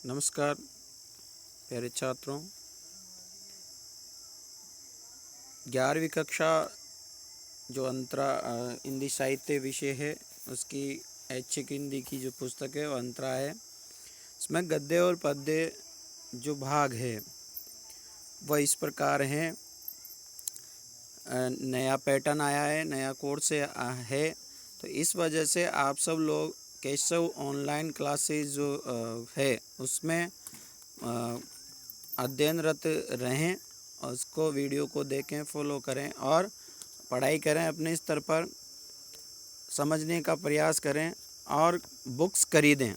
नमस्कार प्यारे छात्रों, 11वीं कक्षा जो हिंदी साहित्य विषय है उसकी ऐच्छिक हिंदी की जो पुस्तक है वो अंतरा है। इसमें गद्य और पद्य जो भाग है वह इस प्रकार हैं। नया पैटर्न आया है, नया कोर्स है, तो इस वजह से आप सब लोग केशव ऑनलाइन क्लासेस जो है उसमें अध्ययनरत रहें और उसको वीडियो को देखें, फॉलो करें और पढ़ाई करें। अपने स्तर पर समझने का प्रयास करें और बुक्स खरीदें।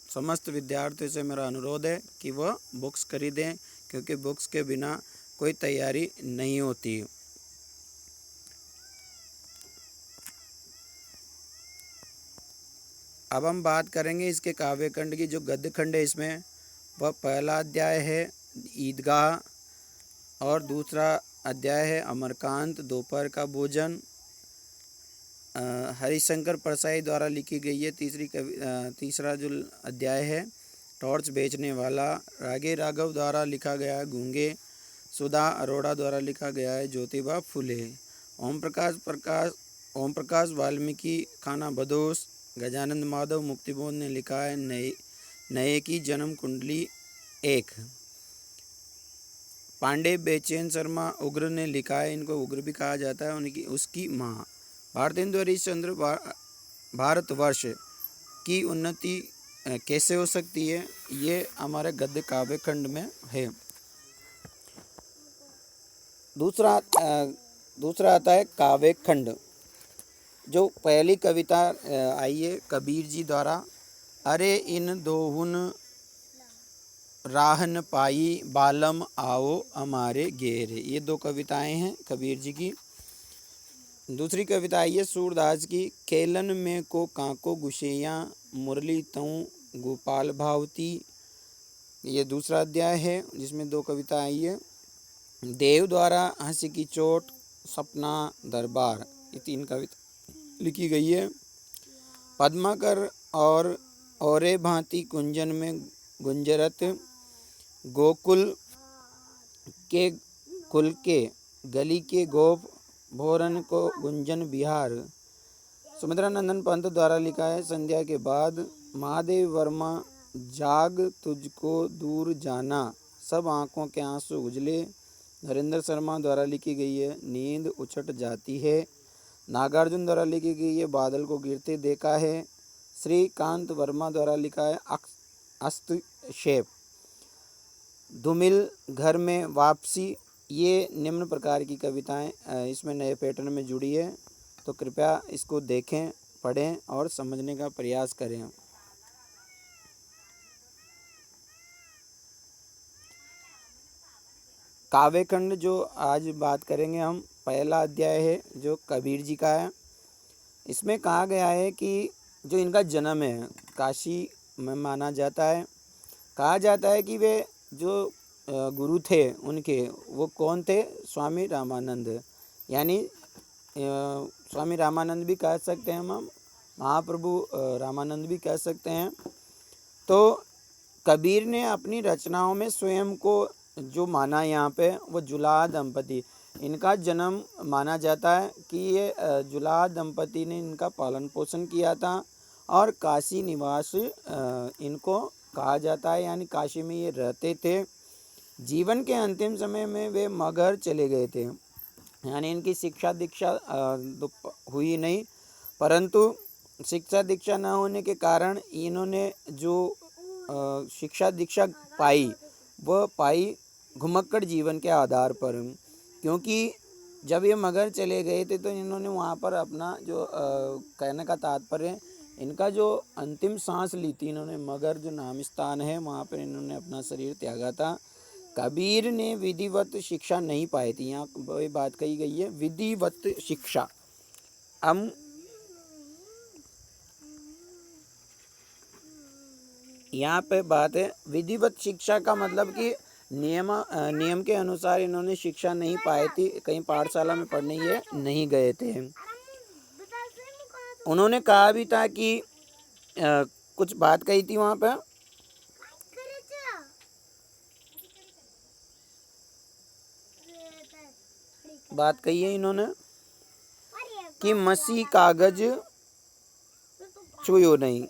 समस्त विद्यार्थियों से मेरा अनुरोध है कि वह बुक्स खरीदें, क्योंकि बुक्स के बिना कोई तैयारी नहीं होती। अब हम बात करेंगे इसके काव्य खंड की। जो गद्य खंड है इसमें वह पहला अध्याय है ईदगाह, और दूसरा अध्याय है अमरकांत, दोपहर का भोजन, हरिशंकर परसाई द्वारा लिखी गई है। तीसरा जो अध्याय है टॉर्च बेचने वाला, रागे राघव द्वारा लिखा गया है गूंगे, सुधा अरोड़ा द्वारा लिखा गया है ज्योतिबा फुले, ओम प्रकाश वाल्मीकि खाना बदोश, गजानंद माधव मुक्तिबोध ने लिखा है नए की जन्म कुंडली 1, पांडे बेचैन शर्मा उग्र ने लिखा है, इनको उग्र भी कहा जाता है, उनकी उसकी माँ, भारतेंदु हरिश्चंद्र भारतवर्ष की उन्नति कैसे हो सकती है, ये हमारे गद्य काव्य खंड में है। दूसरा आता है काव्य खंड। जो पहली कविता आई है कबीर जी द्वारा, अरे इन दोहुन राह न पाई बालम आओ हमारे घेरे, ये दो कविताएं हैं कबीर जी की। दूसरी कविता आई है सूरदास की, खेलन में को कांको गुशेया मुरली तऊ गोपाल भावती, ये दूसरा अध्याय है जिसमें दो कविता आई है। देव द्वारा हंसी की चोट, सपना दरबार, ये 3 कविता लिखी गई है। पद्माकर और औरे भांति कुंजन में गुंजरत, गोकुल के कुल के गली के गोप भोरन को गुंजन बिहार, सुमित्रानंदन पंत द्वारा लिखा है संध्या के बाद। महादेव वर्मा जाग तुझको दूर जाना, सब आंखों के आंसू उजले, नरेंद्र शर्मा द्वारा लिखी गई है नींद उछट जाती है। नागार्जुन द्वारा लिखी गई है बादल को गिरते देखा है। श्रीकांत वर्मा द्वारा लिखा है हस्तक्षेप। धूमिल घर में वापसी, ये निम्न प्रकार की कविताएं इसमें नए पैटर्न में जुड़ी है, तो कृपया इसको देखें, पढ़ें और समझने का प्रयास करें। काव्य खंड जो आज बात करेंगे हम, पहला अध्याय है जो कबीर जी का है। इसमें कहा गया है कि जो इनका जन्म है काशी में माना जाता है। कहा जाता है कि वे जो गुरु थे उनके, वो कौन थे, स्वामी रामानंद, यानी स्वामी रामानंद भी कह सकते हैं हम, महाप्रभु रामानंद भी कह सकते हैं। तो कबीर ने अपनी रचनाओं में स्वयं को जो माना यहाँ पे, वो जुलाहा दंपति, इनका जन्म माना जाता है कि ये जुलाहा दंपति ने इनका पालन पोषण किया था, और काशी निवास इनको कहा जाता है, यानी काशी में ये रहते थे। जीवन के अंतिम समय में वे मगहर चले गए थे, यानी इनकी शिक्षा दीक्षा हुई नहीं, परंतु शिक्षा दीक्षा न होने के कारण इन्होंने जो शिक्षा दीक्षा पाई, वह पाई घुमक्कड़ जीवन के आधार पर। क्योंकि जब ये मगहर चले गए थे तो इन्होंने वहाँ पर अपना जो कहने का तात्पर्य, इनका जो अंतिम सांस ली थी इन्होंने, मगहर जो नाम स्थान है वहाँ पर इन्होंने अपना शरीर त्यागा था। कबीर ने विधिवत शिक्षा नहीं पाई थी, यहाँ वही बात कही गई है विधिवत शिक्षा। हम यहाँ पे बात है विधिवत शिक्षा का मतलब कि नियम के अनुसार इन्होंने शिक्षा नहीं पाई थी, कहीं पाठशाला में पढ़ने ये नहीं गए थे। उन्होंने कहा भी था कि कुछ बात कही थी वहाँ पे बात कही है इन्होंने कि मसी कागज छुयो नहीं।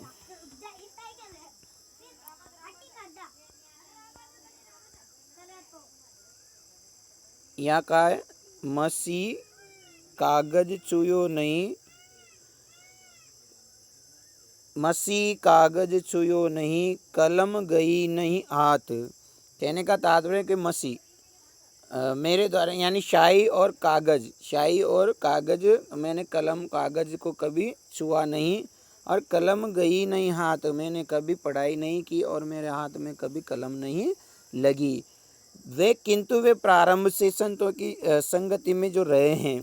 यहाँ का है मसी कागज छुयो नहीं, मसी कागज छुयो नहीं, कलम गई नहीं हाथ। कहने का तात्पर्य कि मसी मेरे द्वारा यानी शाही और कागज मैंने कलम कागज को कभी छुआ नहीं, और कलम गई नहीं हाथ, मैंने कभी पढ़ाई नहीं की और मेरे हाथ में कभी कलम नहीं लगी। वे किंतु वे प्रारंभ से संतों की संगति में जो रहे हैं,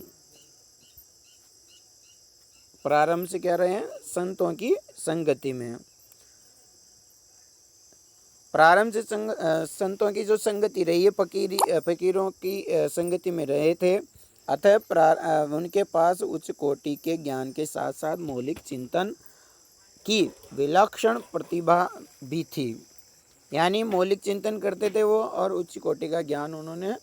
प्रारंभ से क्या रहे हैं, संतों की संगति में, प्रारंभ से संतों की जो संगति रही है, फकीरों की संगति में रहे थे। अतः उनके पास उच्च कोटि के ज्ञान के साथ साथ मौलिक चिंतन की विलक्षण प्रतिभा भी थी। यानी मौलिक चिंतन करते थे वो, और उच्च कोटि का ज्ञान उन्होंने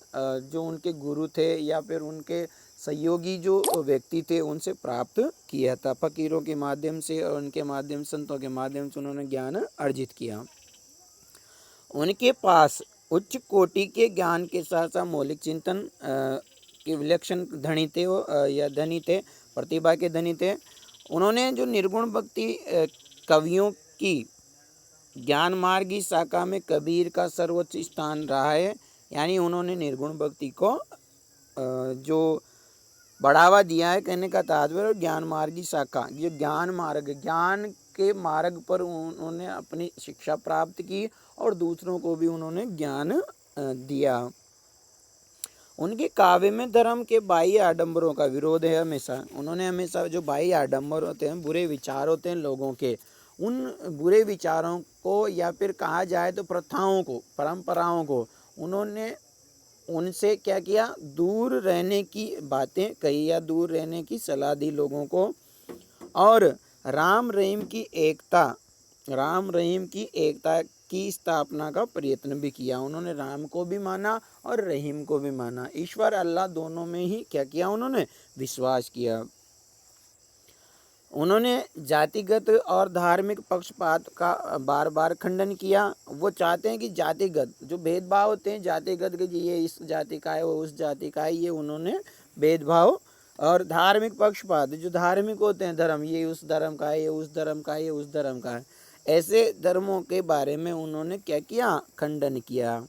जो उनके गुरु थे या फिर उनके सहयोगी जो व्यक्ति थे उनसे प्राप्त किया था। फकीरों के माध्यम से और उनके माध्यम संतों के माध्यम से उन्होंने ज्ञान अर्जित किया। उनके पास उच्च कोटि के ज्ञान के साथ साथ मौलिक चिंतन के विलक्षण धनी थे वो, या धनी थे, प्रतिभा के धनी थे। उन्होंने जो निर्गुण भक्ति कवियों की ज्ञान मार्गी शाखा में कबीर का सर्वोच्च स्थान रहा है। यानी उन्होंने निर्गुण भक्ति को जो बढ़ावा दिया है, कहने का तात्पर्य ज्ञान मार्गी शाखा, जो ज्ञान मार्ग, ज्ञान के मार्ग पर उन्होंने अपनी शिक्षा प्राप्त की और दूसरों को भी उन्होंने ज्ञान दिया। उनके काव्य में धर्म के बाह्य आडंबरों का विरोध है हमेशा। उन्होंने हमेशा जो बाह्य आडंबर होते हैं, बुरे विचार होते हैं लोगों के, उन बुरे विचारों को या फिर कहा जाए तो प्रथाओं को, परंपराओं को उन्होंने उनसे क्या किया, दूर रहने की बातें कही या दूर रहने की सलाह दी लोगों को। और राम रहीम की एकता की स्थापना का प्रयत्न भी किया। उन्होंने राम को भी माना और रहीम को भी माना, ईश्वर अल्लाह दोनों में ही क्या किया, उन्होंने विश्वास किया। उन्होंने जातिगत और धार्मिक पक्षपात का बार बार खंडन किया। वो चाहते हैं कि जातिगत जो भेदभाव होते हैं, जातिगत कि ये इस जाति का है वो उस जाति का है, ये उन्होंने भेदभाव, और धार्मिक पक्षपात जो धार्मिक होते हैं धर्म, ये उस धर्म का है, ये उस धर्म का है, ये उस धर्म का है, ऐसे धर्मों के बारे में उन्होंने क्या किया, खंडन किया।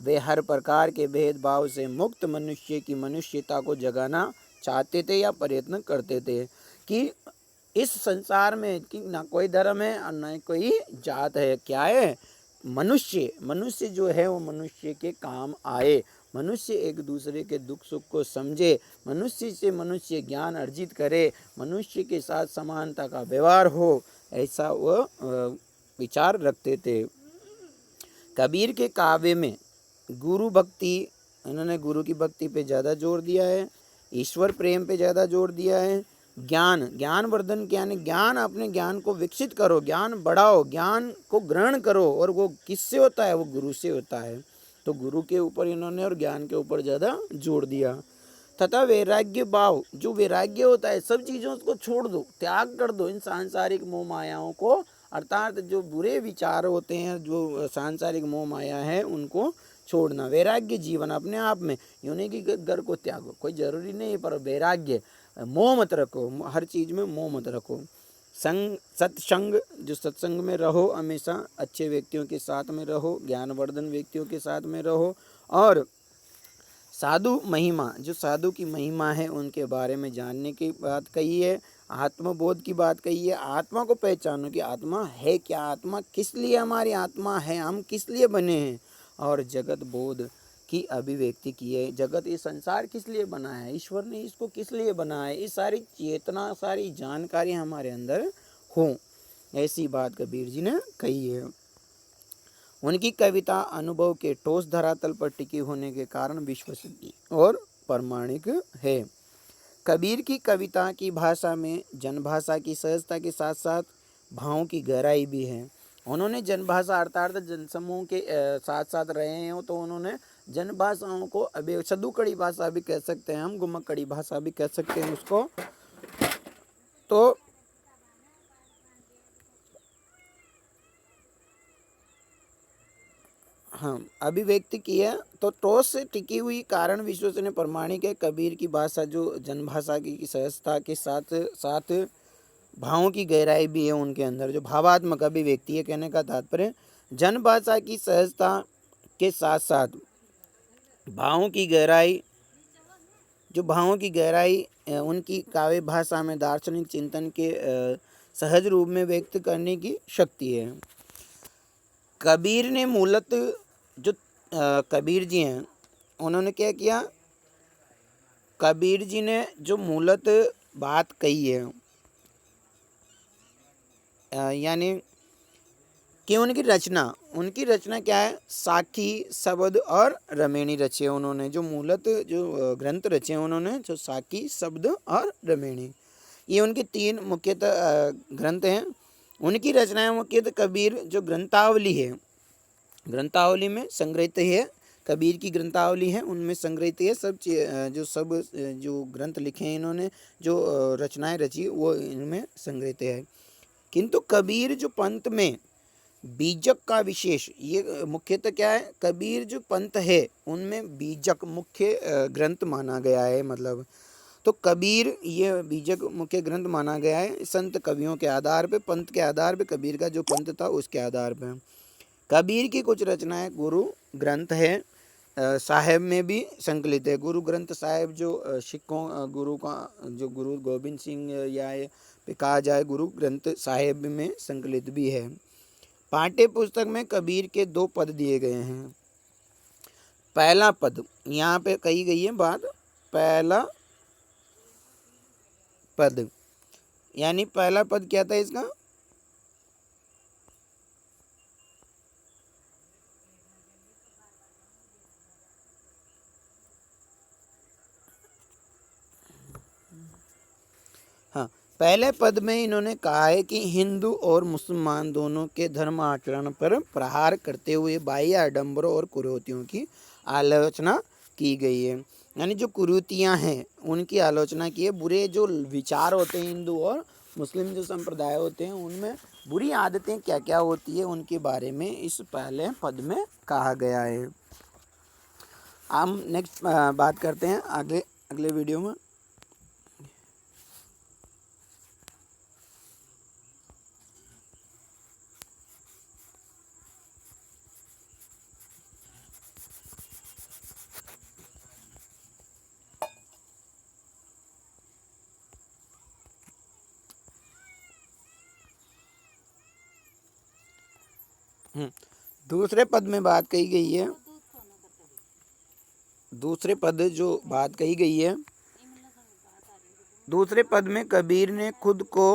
वे हर प्रकार के भेदभाव से मुक्त मनुष्य की मनुष्यता को जगाना चाहते थे या प्रयत्न करते थे कि इस संसार में कि ना कोई धर्म है और ना कोई जात है, क्या है, मनुष्य जो है वो मनुष्य के काम आए, मनुष्य एक दूसरे के दुख सुख को समझे, मनुष्य से मनुष्य ज्ञान अर्जित करे, मनुष्य के साथ समानता का व्यवहार हो, ऐसा वो विचार रखते थे। कबीर के काव्य में गुरु भक्ति, इन्होंने गुरु की भक्ति पे ज़्यादा जोर दिया है, ईश्वर प्रेम पे ज़्यादा जोर दिया है। ज्ञान वर्धन, यानी ज्ञान, अपने ज्ञान को विकसित करो, ज्ञान बढ़ाओ, ज्ञान को ग्रहण करो, और वो किससे होता है, वो गुरु से होता है। तो गुरु के ऊपर इन्होंने और ज्ञान के ऊपर ज़्यादा जोर दिया। तथा वैराग्य भाव, जो वैराग्य होता है, सब चीज़ों को छोड़ दो, त्याग कर दो इन सांसारिक मोह मायाओं को, अर्थात जो बुरे विचार होते हैं, जो सांसारिक मोह माया है, उनको छोड़ना। वैराग्य जीवन अपने आप में, यूँ नहीं कि घर को त्यागो, कोई जरूरी नहीं, पर वैराग्य, मोह मत रखो, हर चीज़ में मोह मत रखो। सत्संग, जो सत्संग में रहो, हमेशा अच्छे व्यक्तियों के साथ में रहो, ज्ञानवर्धन व्यक्तियों के साथ में रहो। और साधु महिमा, जो साधु की महिमा है उनके बारे में जानने की बात कही है, आत्मबोध की बात कही है। आत्मा को पहचानो कि आत्मा है क्या, आत्मा किस लिए हमारी आत्मा है, हम किस लिए बने हैं, और जगत बोध की अभिव्यक्ति की है। जगत, ये संसार किस लिए बना है, ईश्वर ने इसको किस लिए बनाया है, ये सारी चेतना, सारी जानकारी हमारे अंदर हो, ऐसी बात कबीर जी ने कही है। उनकी कविता अनुभव के ठोस धरातल पर टिकी होने के कारण विश्वसनीय और प्रमाणिक है। कबीर की कविता की भाषा में जनभाषा की सहजता के साथ साथ भावों की गहराई भी है। उन्होंने जनभाषा अर्थात जनसमूह के साथ साथ रहे हैं, तो उन्होंने जन भाषाओं को अभी सदुकड़ी भाषा भी कह सकते हैं हम, गुम्मकड़ी भाषा भी कह सकते हैं उसको। तो हाँ, अभिव्यक्ति की है। तो ठोस से टिकी हुई कारण विश्वसनीय प्रमाणिक है। कबीर की भाषा जो जनभाषा की सहजता के साथ साथ भावों की गहराई भी है उनके अंदर, जो भावात्मक अभिव्यक्ति है, कहने का तात्पर्य जनभाषा की सहजता के साथ साथ भावों की गहराई, जो भावों की गहराई उनकी काव्य भाषा में दार्शनिक चिंतन के सहज रूप में व्यक्त करने की शक्ति है। कबीर ने मूलत जो कबीर जी हैं उन्होंने क्या किया, कबीर जी ने जो मूलत बात कही है, यानी कि उनकी रचना क्या है, साखी शब्द और रमेणी रचे उन्होंने। जो मूलत जो ग्रंथ रचे उन्होंने, जो साखी शब्द और रमेणी, ये उनके तीन मुख्यतः ग्रंथ हैं। उनकी रचनाएं मुख्यतः कबीर जो ग्रंथावली है, ग्रंथावली में संग्रहित है, कबीर की ग्रंथावली है उनमें संग्रहित है जो ग्रंथ लिखे हैं इन्होंने, जो रचनाएं रची वो इनमें संग्रहित है। किंतु कबीर जो पंथ में बीजक का विशेष, ये मुख्यतः क्या है, कबीर जो पंथ है उनमें बीजक मुख्य ग्रंथ माना गया है। मतलब तो कबीर ये बीजक मुख्य ग्रंथ माना गया है संत कवियों के आधार पे, पंथ के आधार पे, कबीर का जो पंथ था उसके आधार पे। कबीर की कुछ रचनाएं गुरु ग्रंथ है साहेब में भी संकलित है। गुरु ग्रंथ साहेब जो सिखों गुरु का जो गुरु गोबिंद सिंह या कहा जाए गुरु ग्रंथ साहेब में संकलित भी है। पाठ्य पुस्तक में कबीर के 2 पद दिए गए हैं। पहला पद यहाँ पे कही गई है बात, पहला पद यानी पहला पद क्या था इसका, हाँ, पहले पद में इन्होंने कहा है कि हिंदू और मुसलमान दोनों के धर्म आचरण पर प्रहार करते हुए बाह्य आडंबरों और कुरीतियों की आलोचना की गई है। यानी जो कुरीतियाँ हैं उनकी आलोचना की है। बुरे जो विचार होते हैं हिंदू और मुस्लिम जो संप्रदाय होते हैं उनमें बुरी आदतें क्या क्या होती है उनके बारे में इस पहले पद में कहा गया है। हम नेक्स्ट बात करते हैं अगले वीडियो में। दूसरे पद में बात कही गई है, दूसरे पद जो बात कही गई है, दूसरे पद में कबीर ने खुद को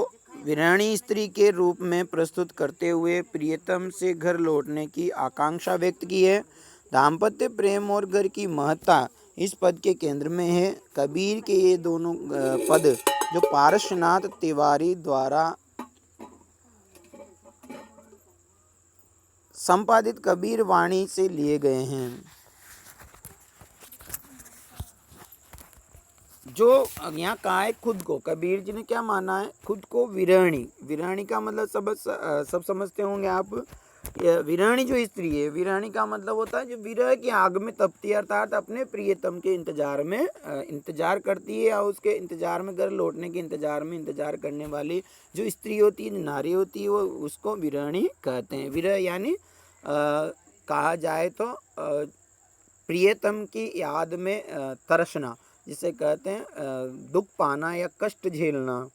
वीरानी स्त्री के रूप में प्रस्तुत करते हुए प्रियतम से घर लौटने की आकांक्षा व्यक्त की है। दाम्पत्य प्रेम और घर की महत्ता इस पद के केंद्र में है। कबीर के ये दोनों पद जो पारसनाथ तिवारी द्वारा संपादित कबीर वाणी से लिए गए हैं। जो यहाँ कहा है खुद को, कबीर जी ने क्या माना है, खुद को विरहणी। विरहणी का मतलब सब समझते होंगे आप। विरहणी जो स्त्री है, विरहणी का मतलब होता है जो विरह की आग में तपती है, अर्थात अपने प्रियतम के इंतजार में इंतजार करती है या उसके इंतजार में, घर लौटने के इंतजार में इंतजार करने वाली जो स्त्री होती है, नारी होती है, वो उसको विरहणी कहते हैं। विरह यानी कहा जाए तो प्रियतम की याद में तरसना, जिसे कहते हैं दुख पाना या कष्ट झेलना।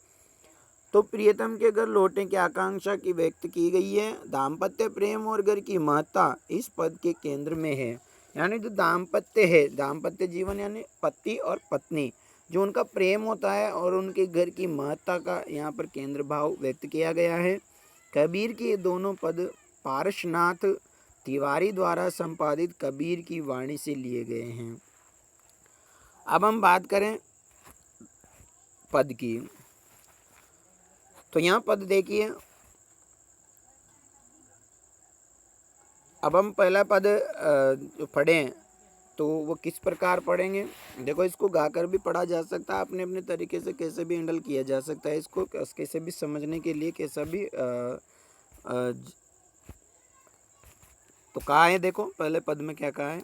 तो प्रियतम के घर लौटने की आकांक्षा की व्यक्त की गई है। दाम्पत्य प्रेम और घर की महत्ता इस पद के केंद्र में है। यानी जो दाम्पत्य है, दाम्पत्य जीवन यानी पति और पत्नी, जो उनका प्रेम होता है और उनके घर की महत्ता का यहाँ पर केंद्र भाव व्यक्त किया गया है। कबीर के दोनों पद पारसनाथ तिवारी द्वारा संपादित कबीर की वाणी से लिए गए हैं। अब हम बात करें पद की, तो यहाँ पद देखिए। अब हम पहला पद जो पढ़ें तो वो किस प्रकार पढ़ेंगे? देखो, इसको गाकर भी पढ़ा जा सकता है, अपने अपने तरीके से कैसे भी हैंडल किया जा सकता है इसको, कैसे भी समझने के लिए कैसा भी अ, ज- तो कहा है, देखो पहले पद में क्या कहा है।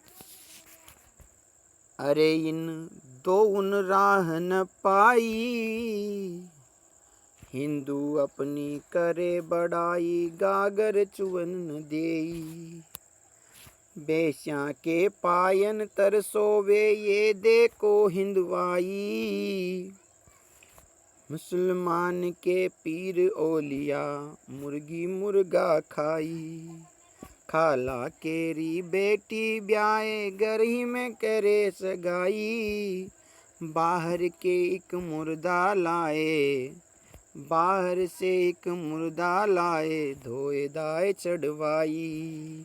अरे इन दो उन राह न पाई, हिंदू अपनी करे बड़ाई, गागर चुवन न देई। बेश्या के पायन तरसोवे, ये देखो हिंदवाई। मुसलमान के पीर ओलिया, मुर्गी मुर्गा खाई। खाला केरी बेटी ब्याए, घर ही में करे सगाई। बाहर के एक मुर्दा लाए, बाहर से एक मुर्दा लाए, धोए दाए चढ़वाई।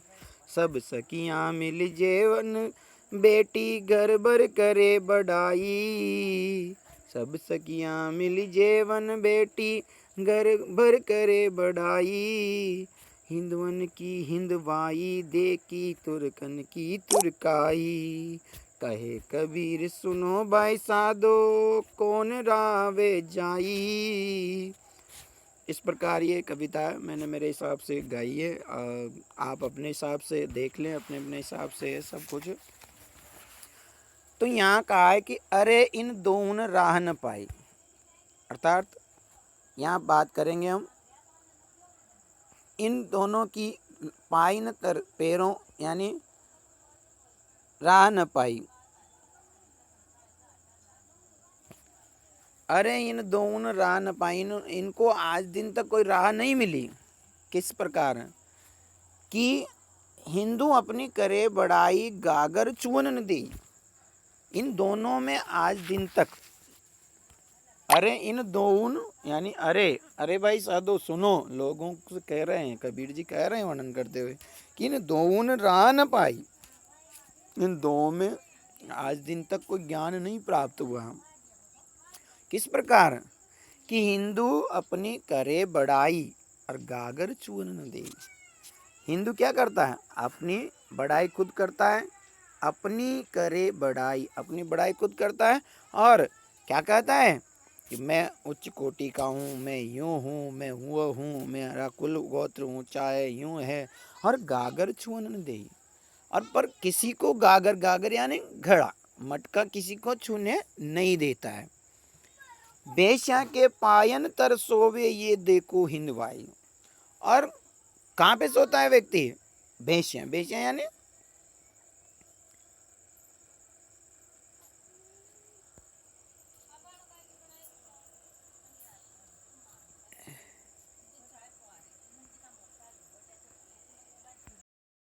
सब सखियां मिल जेवन, बेटी घर भर करे बढ़ाई। सब सखियां मिल जेवन, बेटी घर भर करे बढ़ाई। हिंदवन की हिंदवाई, देखी तुर्कन की तुर्काई। कहे कबीर सुनो भाई साधो, कौन रावे जाई। इस प्रकार ये कविता मैंने मेरे हिसाब से गाई है। आप अपने हिसाब से देख लें, अपने अपने हिसाब से सब कुछ। तो यहाँ कहा है कि अरे इन दोनों राह न पाई, अर्थात यहाँ बात करेंगे हम इन दोनों की पाई न तर पैरों, यानी राह न पाई। अरे इन दोनों राह न पाई, इनको आज दिन तक कोई राह नहीं मिली। किस प्रकार? कि हिंदू अपनी करे बड़ाई, गागर चुवन न दी। इन दोनों में आज दिन तक, अरे इन दोनों यानी अरे अरे भाई साधो सुनो, लोगों से कह रहे हैं, कबीर जी कह रहे हैं वर्णन करते हुए कि इन दोनों राह न पाई, इन दो में आज दिन तक कोई ज्ञान नहीं प्राप्त हुआ। किस प्रकार? कि हिंदू अपनी करे बड़ाई और गागर चुवन न दे। हिंदू क्या करता है? अपनी बड़ाई खुद करता है, अपनी करे बड़ाई, अपनी बड़ाई खुद करता है, और क्या कहता है कि मैं उच्च कोटि का हूँ, मैं यूँ हूँ, मैं हुआ हूँ, मेरा कुल गोत्र ऊंचा है, यूँ है, और गागर छुअन न दे। और पर किसी को गागर, गागर यानी घड़ा, मटका किसी को छूने नहीं देता है। बेश्या के पायन तर सोवे, ये देखो हिंदवाई। और कहाँ पे सोता है व्यक्ति? बेश्या, बेश्या यानी